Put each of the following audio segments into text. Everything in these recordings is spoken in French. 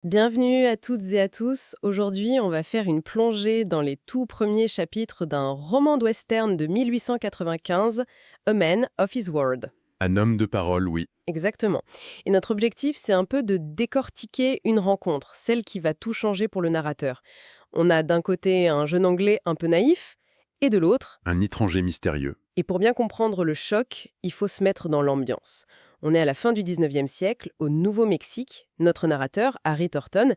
Bienvenue à toutes et à tous. Aujourd'hui, on va faire une plongée dans les tout premiers chapitres d'un roman de western de 1895, A Man of His Word. Un homme de parole, oui. Exactement. Et notre objectif, c'est un peu de décortiquer une rencontre, celle qui va tout changer pour le narrateur. On a d'un côté un jeune Anglais un peu naïf, et de l'autre, Un étranger mystérieux. et pour bien comprendre le choc, il faut se mettre dans l'ambiance. On est à la fin du 19e siècle, au Nouveau-Mexique. Notre narrateur, Harry Thornton,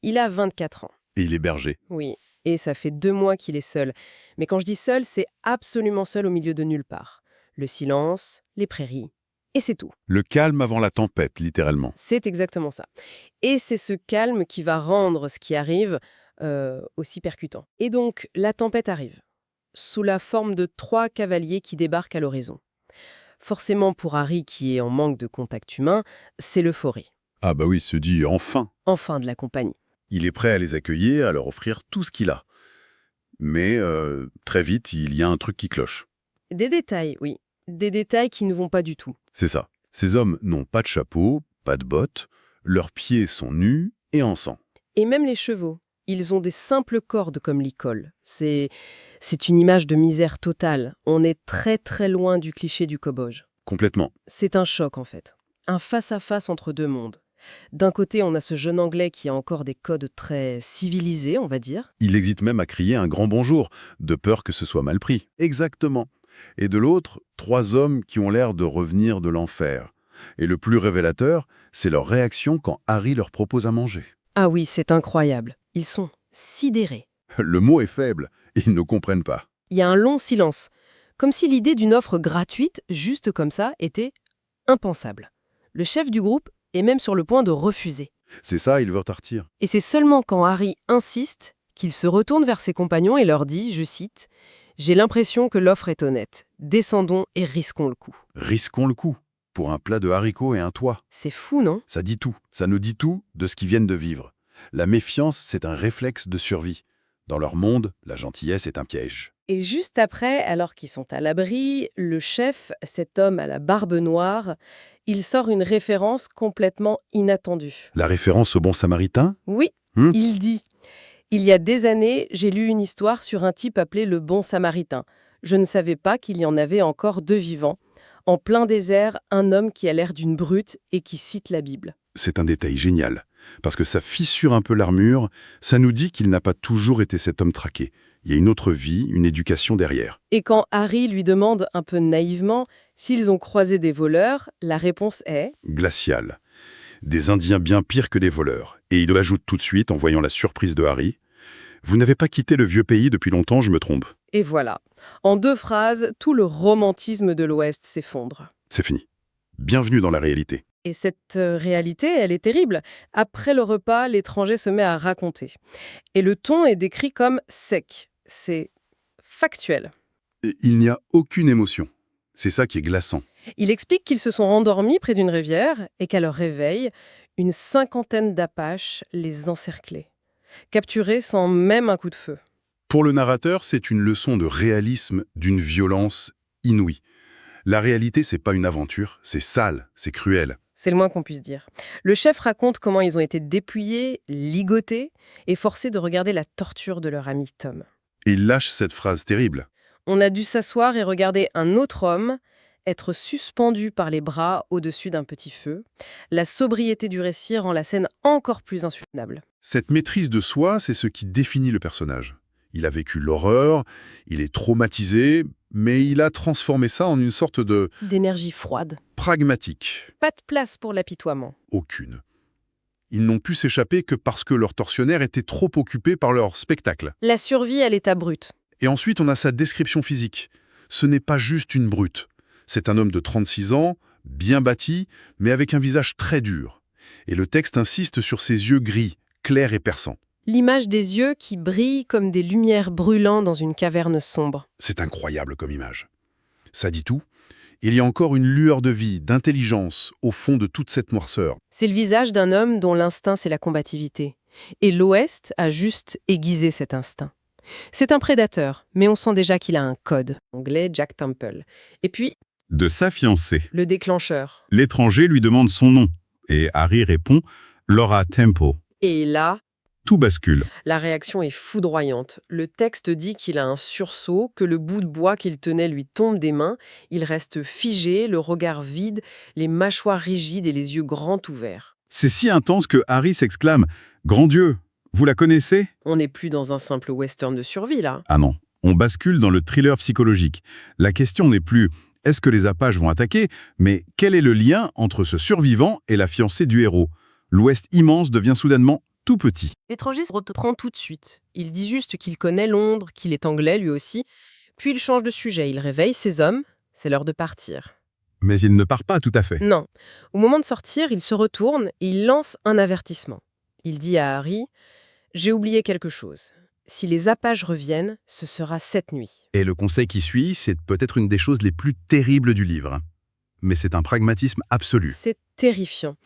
il a 24 ans. Et il est berger. Oui, et ça fait 2 mois qu'il est seul. Mais quand je dis seul, c'est absolument seul au milieu de nulle part. Le silence, les prairies, et c'est tout. Le calme avant la tempête, littéralement. C'est exactement ça. Et c'est ce calme qui va rendre ce qui arrive aussi percutant. Et donc, la tempête arrive, sous la forme de 3 cavaliers qui débarquent à l'horizon. Forcément, pour Harry, qui est en manque de contact humain, c'est l'euphorie. Ah bah oui, se dit enfin. Enfin de la compagnie. Il est prêt à les accueillir, à leur offrir tout ce qu'il a. Mais très vite, il y a un truc qui cloche. Des détails, oui. Des détails qui ne vont pas du tout. C'est ça. Ces hommes n'ont pas de chapeau, pas de bottes, leurs pieds sont nus et en sang. Et même les chevaux. Ils ont des simples cordes comme l'icole. C'est une image de misère totale. On est très très loin du cliché du coboge. Complètement. C'est un choc en fait. Un face-à-face entre deux mondes. D'un côté, on a ce jeune Anglais qui a encore des codes très civilisés, on va dire. Il hésite même à crier un grand bonjour, de peur que ce soit mal pris. Exactement. Et de l'autre, 3 hommes qui ont l'air de revenir de l'enfer. Et le plus révélateur, c'est leur réaction quand Harry leur propose à manger. Ah oui, c'est incroyable. Ils sont sidérés. Le mot est faible, ils ne comprennent pas. Il y a un long silence, comme si l'idée d'une offre gratuite, juste comme ça, était impensable. Le chef du groupe est même sur le point de refuser. C'est ça, ils veulent partir. Et c'est seulement quand Harry insiste qu'il se retourne vers ses compagnons et leur dit, je cite, « J'ai l'impression que l'offre est honnête. Descendons et risquons le coup. » Risquons le coup. Pour un plat de haricots et un toit. C'est fou, non? Ça dit tout. Ça nous dit tout de ce qu'ils viennent de vivre. La méfiance, c'est un réflexe de survie. Dans leur monde, la gentillesse est un piège. Et juste après, alors qu'ils sont à l'abri, le chef, cet homme à la barbe noire, il sort une référence complètement inattendue. La référence au bon samaritain? Oui, Hmm. il dit « Il y a des années, j'ai lu une histoire sur un type appelé le Bon Samaritain. Je ne savais pas qu'il y en avait encore 2 vivants. En plein désert, un homme qui a l'air d'une brute et qui cite la Bible. » C'est un détail génial. Parce que ça fissure un peu l'armure, ça nous dit qu'il n'a pas toujours été cet homme traqué. Il y a une autre vie, une éducation derrière. Et quand Harry lui demande un peu naïvement s'ils ont croisé des voleurs, la réponse est Glacial. Des Indiens bien pires que des voleurs. Et il ajoute tout de suite, en voyant la surprise de Harry, « Vous n'avez pas quitté le vieux pays depuis longtemps, je me trompe. » Et voilà. En 2 phrases, tout le romantisme de l'Ouest s'effondre. C'est fini. Bienvenue dans la réalité. Et cette réalité, elle est terrible. Après le repas, l'étranger se met à raconter. Et le ton est décrit comme sec. C'est factuel. Et il n'y a aucune émotion. C'est ça qui est glaçant. Il explique qu'ils se sont rendormis près d'une rivière et qu'à leur réveil, une 50aine d'Apaches les encerclaient, capturés sans même un coup de feu. Pour le narrateur, c'est une leçon de réalisme d'une violence inouïe. La réalité, c'est pas une aventure, c'est sale, c'est cruel. C'est le moins qu'on puisse dire. Le chef raconte comment ils ont été dépouillés, ligotés et forcés de regarder la torture de leur ami Tom. Et il lâche cette phrase terrible. On a dû s'asseoir et regarder un autre homme être suspendu par les bras au-dessus d'un petit feu. La sobriété du récit rend la scène encore plus insoutenable. Cette maîtrise de soi, c'est ce qui définit le personnage. Il a vécu l'horreur, il est traumatisé, mais il a transformé ça en une sorte de D'énergie froide. pragmatique. Pas de place pour l'apitoiement. Aucune. Ils n'ont pu s'échapper que parce que leur tortionnaire était trop occupé par leur spectacle. La survie à l'état brut. Et ensuite, on a sa description physique. Ce n'est pas juste une brute. C'est un homme de 36 ans, bien bâti, mais avec un visage très dur. Et le texte insiste sur ses yeux gris, clairs et perçants. L'image des yeux qui brillent comme des lumières brûlantes dans une caverne sombre. C'est incroyable comme image. Ça dit tout. Il y a encore une lueur de vie, d'intelligence, au fond de toute cette noirceur. C'est le visage d'un homme dont l'instinct c'est la combativité. Et l'Ouest a juste aiguisé cet instinct. C'est un prédateur, mais on sent déjà qu'il a un code. Anglais Jack Temple. Et puis, De sa fiancée. le déclencheur. L'étranger lui demande son nom, et Harry répond Laura Temple. Et là, Tout bascule. la réaction est foudroyante. Le texte dit qu'il a un sursaut, que le bout de bois qu'il tenait lui tombe des mains. Il reste figé, le regard vide, les mâchoires rigides et les yeux grands ouverts. C'est si intense que Harry s'exclame « Grand Dieu, vous la connaissez ?» On n'est plus dans un simple western de survie, là. Ah non, on bascule dans le thriller psychologique. La question n'est plus « Est-ce que les Apaches vont attaquer ?», mais quel est le lien entre ce survivant et la fiancée du héros? L'Ouest immense devient soudainement tout petit. L'étranger se reprend tout de suite. Il dit juste qu'il connaît Londres, qu'il est anglais lui aussi. Puis il change de sujet, il réveille ses hommes. C'est l'heure de partir. Mais il ne part pas tout à fait. Non. Au moment de sortir, il se retourne et il lance un avertissement. Il dit à Harry « J'ai oublié quelque chose. Si les Apaches reviennent, ce sera cette nuit. Et le conseil qui suit, c'est peut-être une des choses les plus terribles du livre. Mais c'est un pragmatisme » absolu. C'est terrifiant.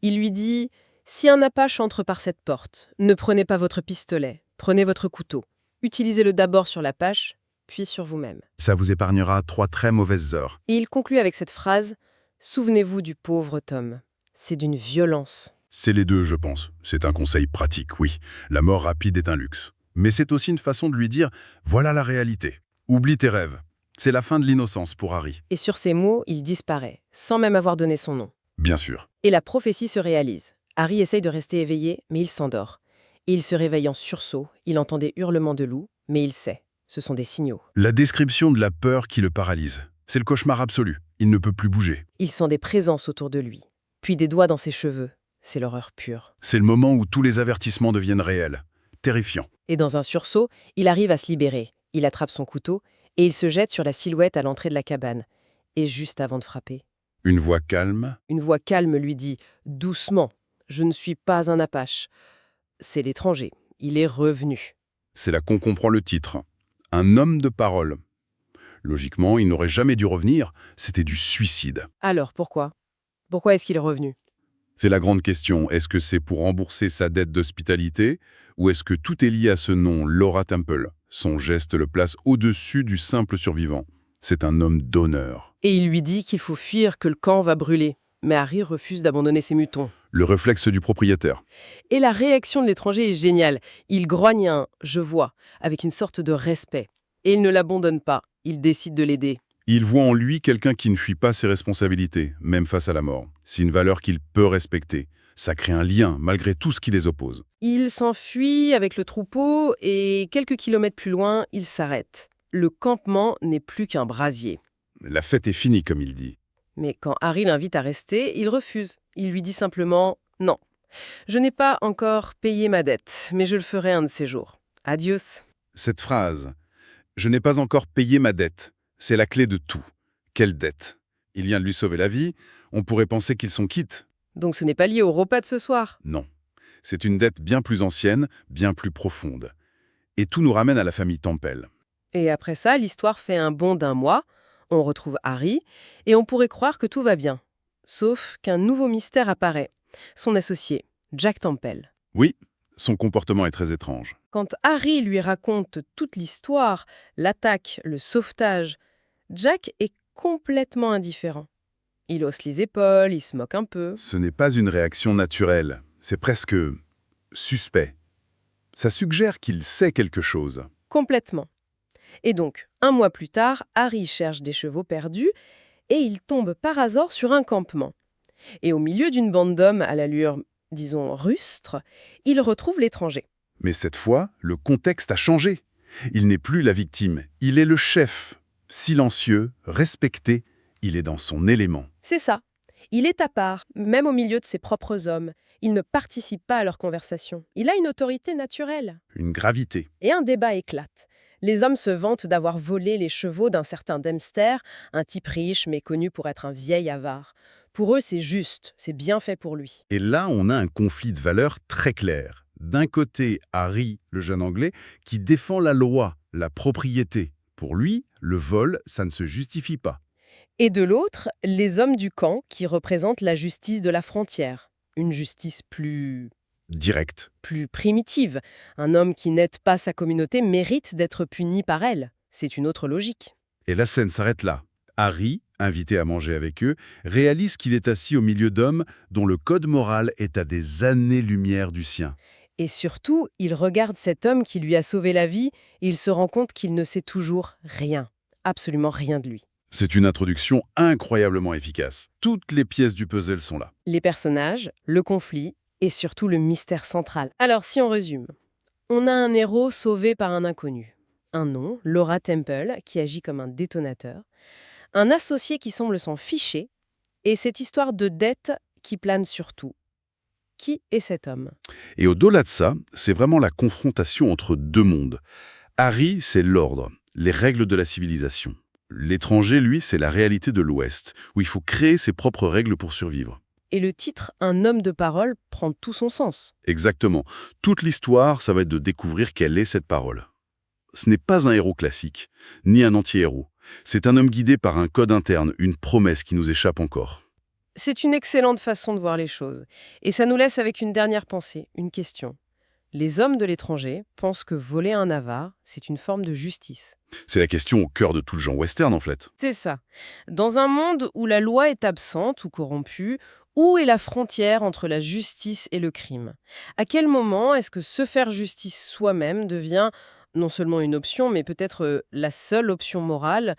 Il lui dit « Si un Apache entre par cette porte, ne prenez pas votre pistolet, prenez votre couteau. Utilisez-le d'abord sur l'Apache, puis sur vous-même. » Ça vous épargnera 3 très mauvaises heures. Et il conclut avec cette phrase « Souvenez-vous du pauvre Tom. C'est d'une violence. » C'est les deux, je pense. C'est un conseil pratique, oui. La mort rapide est un luxe. Mais c'est aussi une façon de lui dire « Voilà la réalité. Oublie tes rêves. » C'est la fin de l'innocence pour Harry. Et sur ces mots, il disparaît, sans même avoir donné son nom. Bien sûr. Et la prophétie se réalise. Harry essaye de rester éveillé, mais il s'endort. Et il se réveille en sursaut, il entend des hurlements de loups, mais il sait. Ce sont des signaux. La description de la peur qui le paralyse. C'est le cauchemar absolu. Il ne peut plus bouger. Il sent des présences autour de lui, puis des doigts dans ses cheveux. C'est l'horreur pure. C'est le moment où tous les avertissements deviennent réels. Terrifiant. Et dans un sursaut, il arrive à se libérer. Il attrape son couteau et il se jette sur la silhouette à l'entrée de la cabane. Et juste avant de frapper, Une voix calme. une voix calme lui dit « Doucement, je ne suis pas un Apache. » C'est l'étranger. Il est revenu. C'est là qu'on comprend le titre. Un homme de parole. Logiquement, il n'aurait jamais dû revenir. C'était du suicide. Alors, pourquoi? Pourquoi est-ce qu'il est revenu? C'est la grande question. Est-ce que c'est pour rembourser sa dette d'hospitalité ou est-ce que tout est lié à ce nom, Laura Temple? Son geste le place au-dessus du simple survivant. C'est un homme d'honneur. Et il lui dit qu'il faut fuir, que le camp va brûler. Mais Harry refuse d'abandonner ses moutons. Le réflexe du propriétaire. Et la réaction de l'étranger est géniale. Il grogne un « je vois » avec une sorte de respect. Et il ne l'abandonne pas. Il décide de l'aider. Il voit en lui quelqu'un qui ne fuit pas ses responsabilités, même face à la mort. C'est une valeur qu'il peut respecter. Ça crée un lien, malgré tout ce qui les oppose. Il s'enfuit avec le troupeau et quelques kilomètres plus loin, il s'arrête. Le campement n'est plus qu'un brasier. La fête est finie, comme il dit. Mais quand Harry l'invite à rester, il refuse. Il lui dit simplement « Non, je n'ai pas encore payé ma dette, mais je le ferai un de ces jours. Adios. Cette phrase, « Je n'ai pas encore payé ma dette », c'est la clé de tout. Quelle dette? Il vient de lui sauver la vie, on pourrait penser qu'ils sont quittes. » Donc ce n'est pas lié au repas de ce soir. Non. C'est une dette bien plus ancienne, bien plus profonde. Et tout nous ramène à la famille Temple. Et après ça, l'histoire fait un bond d'1 mois. On retrouve Harry et on pourrait croire que tout va bien. Sauf qu'un nouveau mystère apparaît. Son associé, Jack Temple. Oui, son comportement est très étrange. Quand Harry lui raconte toute l'histoire, l'attaque, le sauvetage, Jack est complètement indifférent. Il hausse les épaules, il se moque un peu. Ce n'est pas une réaction naturelle, c'est presque suspect. Ça suggère qu'il sait quelque chose. Complètement. Et donc, 1 mois plus tard, Harry cherche des chevaux perdus et il tombe par hasard sur un campement. Et au milieu d'une bande d'hommes à l'allure, disons, rustre, il retrouve l'étranger. Mais cette fois, le contexte a changé. Il n'est plus la victime, il est le chef. Silencieux, respecté, il est dans son élément. C'est ça. Il est à part, même au milieu de ses propres hommes. Il ne participe pas à leur conversation. Il a une autorité naturelle. Une gravité. Et un débat éclate. Les hommes se vantent d'avoir volé les chevaux d'un certain Dempster, un type riche mais connu pour être un vieil avare. Pour eux, c'est juste, c'est bien fait pour lui. Et là, on a un conflit de valeurs très clair. D'un côté, Harry, le jeune Anglais, qui défend la loi, la propriété. Pour lui, le vol, ça ne se justifie pas. Et de l'autre, les hommes du camp qui représentent la justice de la frontière. Une justice plus Direct. primitive. Un homme qui n'aide pas sa communauté mérite d'être puni par elle. C'est une autre logique. Et la scène s'arrête là. Harry, invité à manger avec eux, réalise qu'il est assis au milieu d'hommes dont le code moral est à des années-lumière du sien. Et surtout, il regarde cet homme qui lui a sauvé la vie et il se rend compte qu'il ne sait toujours rien, absolument rien de lui. C'est une introduction incroyablement efficace. Toutes les pièces du puzzle sont là. Les personnages, le conflit et surtout le mystère central. Alors si on résume, on a un héros sauvé par un inconnu. Un nom, Laura Temple, qui agit comme un détonateur. Un associé qui semble s'en ficher. Et cette histoire de dette qui plane sur tout. Qui est cet homme? Et au-delà de ça, c'est vraiment la confrontation entre deux mondes. Harry, c'est l'ordre, les règles de la civilisation. L'étranger, lui, c'est la réalité de l'Ouest, où il faut créer ses propres règles pour survivre. Et le titre Un homme de parole prend tout son sens. Exactement. Toute l'histoire, ça va être de découvrir quelle est cette parole. Ce n'est pas un héros classique, ni un anti-héros. C'est un homme guidé par un code interne, une promesse qui nous échappe encore. C'est une excellente façon de voir les choses. Et ça nous laisse avec une dernière pensée, une question. Les hommes de l'étranger pensent que voler un avare, c'est une forme de justice. C'est la question au cœur de tout le genre western, en fait. C'est ça. Dans un monde où la loi est absente ou corrompue, où est la frontière entre la justice et le crime? À quel moment est-ce que se faire justice soi-même devient non seulement une option, mais peut-être la seule option morale